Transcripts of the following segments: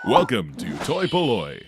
Welcome to toy-polloi.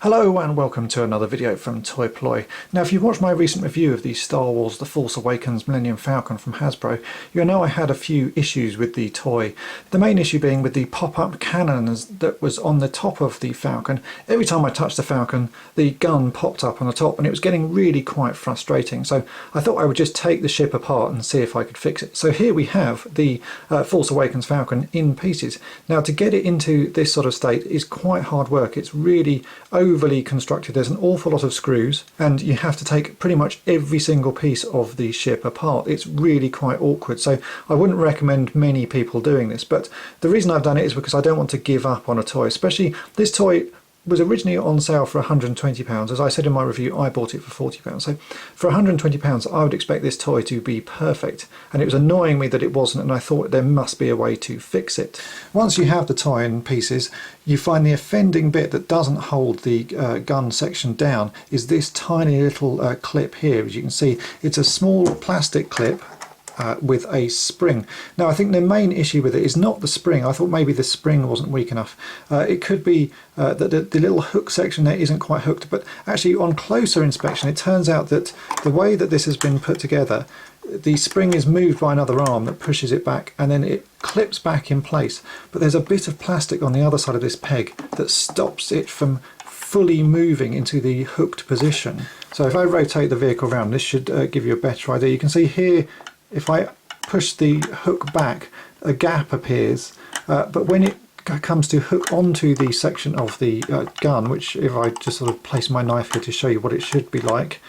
Hello and welcome to another video from toy-polloi. Now if you've watched my recent review of the Star Wars The Force Awakens Millennium Falcon from Hasbro, you'll know I had a few issues with the toy. The main issue being with the pop-up cannon that was on the top of the Falcon. Every time I touched the Falcon, the gun popped up on the top and it was getting really quite frustrating. So I thought I would just take the ship apart and see if I could fix it. So here we have the Force Awakens Falcon in pieces. Now to get it into this sort of state is quite hard work. It's really overly constructed. There's an awful lot of screws and you have to take pretty much every single piece of the ship apart. It's really quite awkward, so I wouldn't recommend many people doing this, but the reason I've done it is because I don't want to give up on a toy. Especially this toy was originally on sale for £120. As I said in my review, I bought it for £40. So for £120 I would expect this toy to be perfect, and it was annoying me that it wasn't, and I thought there must be a way to fix it. Once you have the toy in pieces, you find the offending bit that doesn't hold the gun section down is this tiny little clip here. As you can see, it's a small plastic clip with a spring. Now I think the main issue with it is not the spring. I thought maybe the spring wasn't weak enough. It could be that the little hook section there isn't quite hooked, but actually on closer inspection it turns out that the way that this has been put together, the spring is moved by another arm that pushes it back and then it clips back in place, but there's a bit of plastic on the other side of this peg that stops it from fully moving into the hooked position. So if I rotate the vehicle around, this should give you a better idea. You can see here, if I push the hook back, a gap appears, but when it comes to hook onto the section of the gun, which if I just sort of place my knife here to show you what it should be like,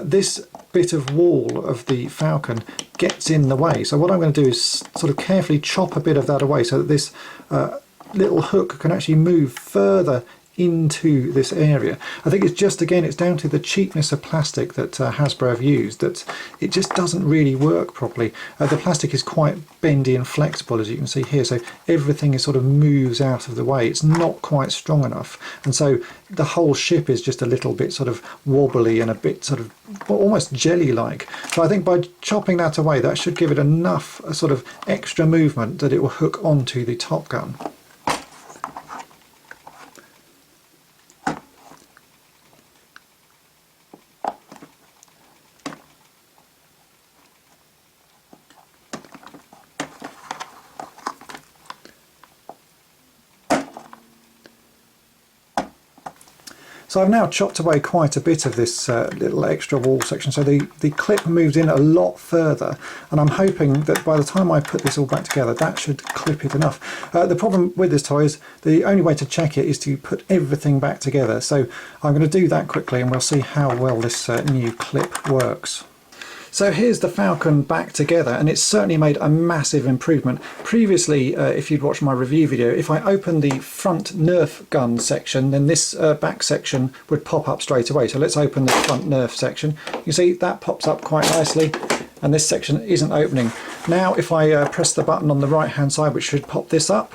this bit of wall of the Falcon gets in the way. So what I'm going to do is sort of carefully chop a bit of that away so that this little hook can actually move further into this area. I think it's just, again, it's down to the cheapness of plastic that Hasbro have used, that it just doesn't really work properly. The plastic is quite bendy and flexible, as you can see here, so everything is sort of moves out of the way. It's not quite strong enough, and so the whole ship is just a little bit sort of wobbly and a bit sort of almost jelly-like. So I think by chopping that away, that should give it enough sort of extra movement that it will hook onto the top gun. So I've now chopped away quite a bit of this little extra wall section, so the clip moved in a lot further, and I'm hoping that by the time I put this all back together that should clip it enough. The problem with this toy is the only way to check it is to put everything back together, so I'm going to do that quickly and we'll see how well this new clip works. So here's the Falcon back together, and it's certainly made a massive improvement. Previously, if you'd watched my review video, if I opened the front Nerf gun section, then this back section would pop up straight away. So let's open the front Nerf section. You see that pops up quite nicely, and this section isn't opening. Now if I press the button on the right hand side, which should pop this up,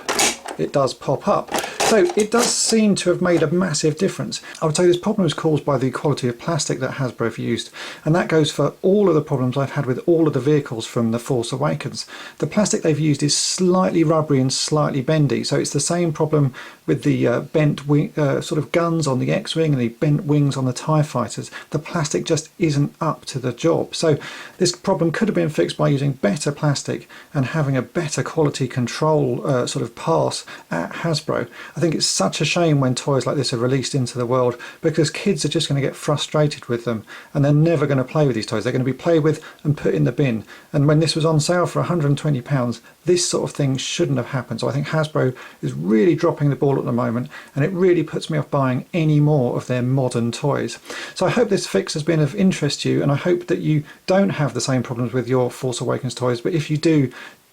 it does pop up. So it does seem to have made a massive difference. I would say this problem is caused by the quality of plastic that Hasbro have used, and that goes for all of the problems I've had with all of the vehicles from The Force Awakens. The plastic they've used is slightly rubbery and slightly bendy, so it's the same problem with the bent wing, sort of guns on the X-Wing and the bent wings on the TIE fighters. The plastic just isn't up to the job. So this problem could have been fixed by using better plastic and having a better quality control sort of pass at Hasbro. I think it's such a shame when toys like this are released into the world, because kids are just going to get frustrated with them and they're never going to play with these toys. They're going to be played with and put in the bin. And when this was on sale for £120, this sort of thing shouldn't have happened. So I think Hasbro is really dropping the ball at the moment, and it really puts me off buying any more of their modern toys. So I hope this fix has been of interest to you, and I hope that you don't have the same problems with your Force Awakens toys, but if you do,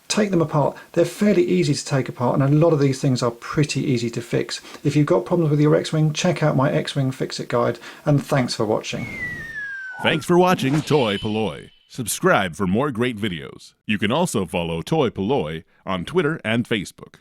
take them apart. They're fairly easy to take apart, and a lot of these things are pretty easy to fix. If you've got problems with your X-Wing, check out my X-Wing Fix-It guide, and thanks for watching. Thanks for watching toy-polloi. Subscribe for more great videos. You can also follow toy-polloi on Twitter and Facebook.